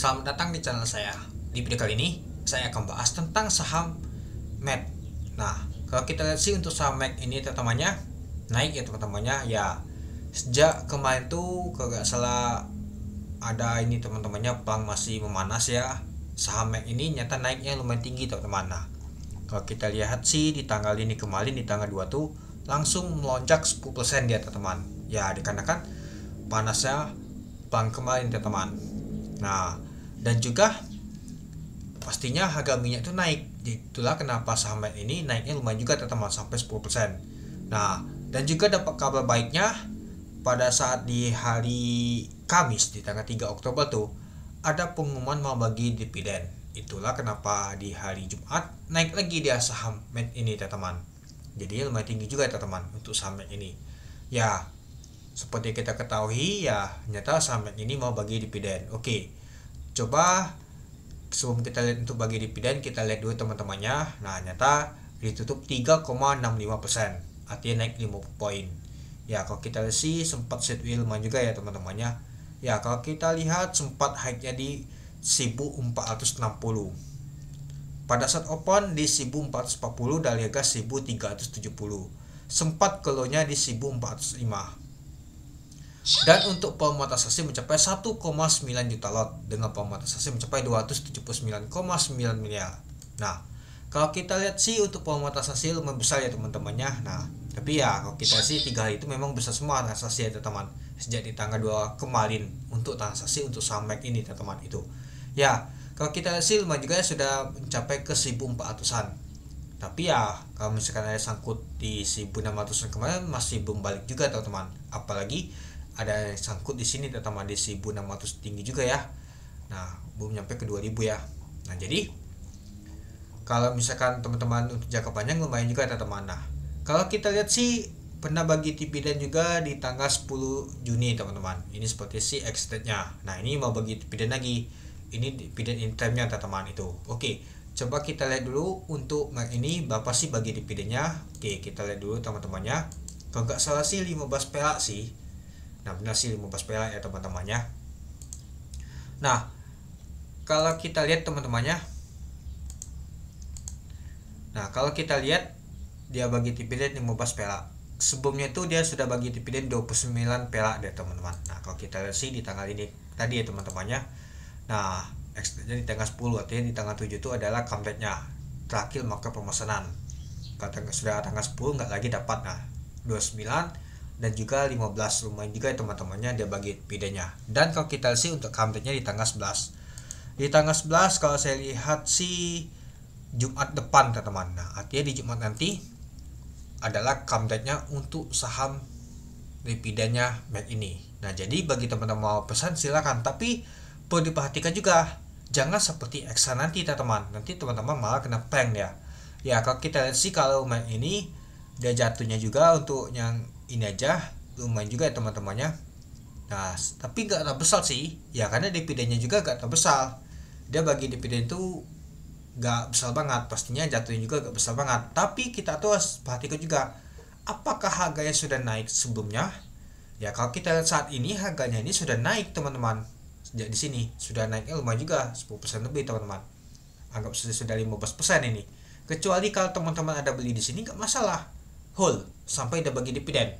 Selamat datang di channel saya. Di video kali ini, saya akan bahas tentang saham MET. Nah, kalau kita lihat sih untuk saham MET ini teman-temannya naik ya teman-temannya. Ya, sejak kemarin tuh kalau nggak salah ada ini teman-temannya pelang masih memanas ya. Saham MET ini nyata naiknya lumayan tinggi teman-teman. Nah, kalau kita lihat sih di tanggal ini kemarin di tanggal 2 tuh langsung melonjak 10% dia teman-teman. Ya, dikarenakan panasnya pelang kemarin teman-teman. Nah, dan juga pastinya harga minyak itu naik. Itulah kenapa saham MET ini naiknya lumayan juga teman-teman sampai 10%. Nah, dan juga dapat kabar baiknya pada saat di hari Kamis di tanggal 3 Oktober tuh ada pengumuman mau bagi dividen. Itulah kenapa di hari Jumat naik lagi dia saham MET ini teman-teman. Jadi lumayan tinggi juga teman-teman untuk saham MET ini. Ya, seperti kita ketahui ya nyata saham MET ini mau bagi dividen. Oke, coba sebelum kita lihat untuk bagi dividen kita lihat dulu teman-temannya. Nah, nyata ditutup 3,65%, artinya naik 50 poin. Ya, kalau kita lihat sih sempat sideways lumayan juga ya teman-temannya. Ya, kalau kita lihat sempat high-nya di 1460. Pada saat open di 1440 dan harga 1370. Sempat keluarnya di 1405. Dan untuk pemonetisasi mencapai 1,9 juta lot dengan pemonetisasi mencapai 279,9 miliar. Nah, kalau kita lihat sih untuk pemonetisasi lumayan besar ya teman-temannya. Nah, tapi ya kalau kita sih 3 hari itu memang besar semua transaksi ya teman-teman. Sejak di tanggal 2 kemarin untuk transaksi untuk saham MET ini teman-teman itu. Ya, kalau kita lihat sih lumayan juga sudah mencapai ke 1400-an. Tapi ya kalau misalkan ada sangkut di 1600-an kemarin masih belum balik juga teman-teman. Apalagi ada sangkut di sini teman-teman di 1600 tinggi juga ya. Nah, belum nyampe ke 2000 ya. Nah, jadi kalau misalkan teman-teman untuk jangka panjang lumayan juga teman-teman. Nah, kalau kita lihat sih pernah bagi dividen juga di tanggal 10 Juni teman-teman. Ini seperti si extendnya. Nah, ini mau bagi dividen lagi. Ini dividen interimnya teman-teman itu. Oke, coba kita lihat dulu untuk ini berapa sih bagi dividennya. Oke, kita lihat dulu teman-temannya. Kalau nggak salah sih 15 perak sih. Nah, benar sih 15 perak ya teman-temannya. Nah, kalau kita lihat teman-temannya. Nah, kalau kita lihat dia bagi dividen 15 perak. Sebelumnya itu dia sudah bagi dividen 29 perak deh teman-teman. Nah, kalau kita lihat sih di tanggal ini tadi ya teman-temannya. Nah, jadi di tanggal 10 artinya di tanggal 7 itu adalah comeback-nya. Terakhir maka pemesanan. Kalau sudah tanggal 10 nggak lagi dapat. Nah, 29 dan juga 15 lumayan juga ya teman-temannya dia bagi dividennya. Dan kalau kita sih untuk comeback-nya di tanggal 11. Di tanggal 11 kalau saya lihat sih Jumat depan teman-teman. Nah, artinya di Jumat nanti adalah comeback-nya untuk saham dividennya MET ini. Nah, jadi bagi teman-teman mau pesan silakan, tapi perlu diperhatikan juga jangan seperti Exa nanti teman-teman. Nanti teman-teman malah kena prank ya. Ya, kalau kita lihat sih kalau MET ini dia jatuhnya juga untuk yang ini aja lumayan juga ya teman-temannya. Nah, tapi gak terbesar sih ya karena dividennya juga gak terbesar. Dia bagi dividen itu gak besar banget, pastinya jatuhnya juga gak besar banget. Tapi kita tuh harus perhatikan juga apakah harganya sudah naik sebelumnya. Ya, kalau kita lihat saat ini harganya ini sudah naik teman-teman. Sejak di sini sudah naiknya lumayan juga 10% lebih teman-teman. Anggap sudah 15% ini. Kecuali kalau teman-teman ada beli di sini gak masalah, hold sampai udah bagi dividen.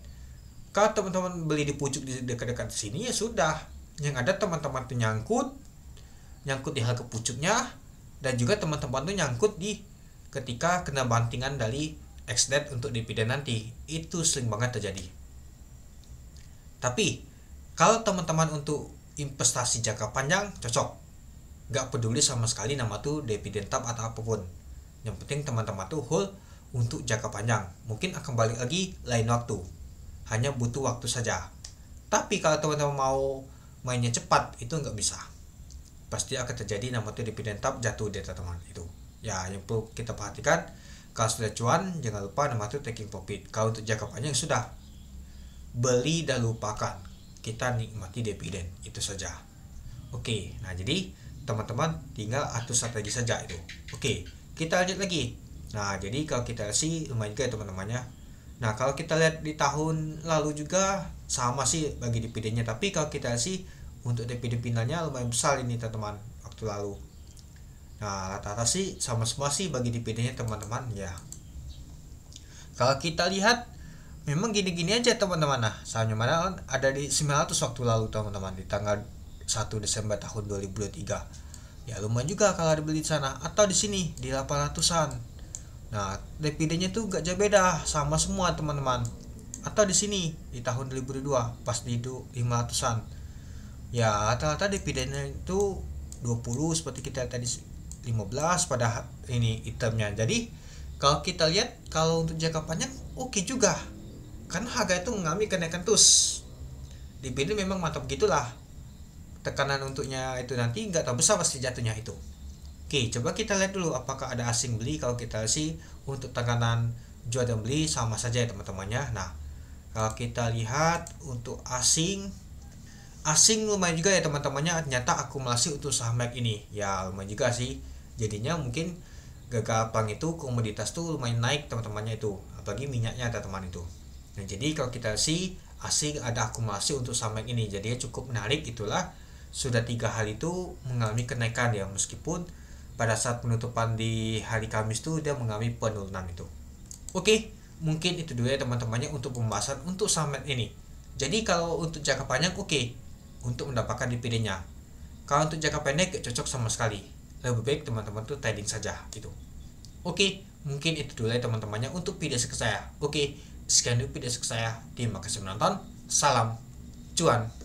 Kalau teman-teman beli di pucuk di dekat-dekat sini ya sudah, yang ada teman-teman tuh nyangkut di harga pucuknya, dan juga teman-teman tuh nyangkut di ketika kena bantingan dari extend untuk dividen nanti. Itu sering banget terjadi. Tapi kalau teman-teman untuk investasi jangka panjang cocok, gak peduli sama sekali nama tuh dividen tab atau apapun. Yang penting teman-teman tuh hold untuk jangka panjang. Mungkin akan balik lagi lain waktu, hanya butuh waktu saja. Tapi kalau teman-teman mau mainnya cepat itu nggak bisa, pasti akan terjadi nama itu dividen tab jatuh deh teman-teman itu. Ya, yang perlu kita perhatikan kalau sudah cuan jangan lupa nama itu taking profit. Kalau untuk jangka panjang sudah beli dan lupakan, kita nikmati dividen itu saja. Oke, nah jadi teman-teman tinggal atur strategi saja itu. Oke, kita lanjut lagi. Nah, jadi kalau kita sih lumayan juga ya teman-temannya. Nah, kalau kita lihat di tahun lalu juga sama sih bagi dividennya, tapi kalau kita sih untuk dividen finalnya lumayan besar ini teman-teman. waktu lalu. Nah, rata-rata sih sama semua sih bagi dividennya teman-teman ya. Kalau kita lihat memang gini-gini aja teman-teman. Nah, sahamnya mana ada di 900 waktu lalu teman-teman, di tanggal 1 Desember tahun 2023. Ya lumayan juga kalau dibeli di sana atau di sini di 800-an. Nah, dividennya tuh gak jauh beda, sama semua teman-teman. Atau di sini di tahun 2002 pas di 500-an. Ya, rata-rata dividennya itu 20 seperti kita tadi 15 pada ini itemnya. Jadi kalau kita lihat kalau untuk jangka panjang oke juga, karena harga itu mengalami kenaikan terus. Dividen memang mantap gitulah, tekanan untuknya itu nanti nggak tahu besar pasti jatuhnya itu. Oke, coba kita lihat dulu apakah ada asing beli. Kalau kita sih untuk tekanan jual dan beli sama saja ya teman-temannya. Nah, kalau kita lihat untuk asing lumayan juga ya teman-temannya, ternyata akumulasi untuk saham Mac ini ya lumayan juga sih. Jadinya mungkin gagal perang itu komoditas tuh lumayan naik teman-temannya itu, apalagi minyaknya teman-teman itu. Nah, jadi kalau kita sih asing ada akumulasi untuk saham Mac ini, jadi cukup menarik. Itulah sudah 3 hari itu mengalami kenaikan ya, meskipun pada saat penutupan di hari Kamis tuh dia mengalami penurunan itu. Oke, mungkin itu dulu ya teman-temannya untuk pembahasan untuk saham Mac ini. Jadi kalau untuk jangka panjang oke untuk mendapatkan dividennya. Kalau untuk jangka pendek gak cocok sama sekali. Lebih baik teman-teman tuh trading saja gitu. Oke, mungkin itu dulu ya teman-temannya untuk video saya. Oke, sekian dulu video saya. Terima kasih menonton. Salam cuan.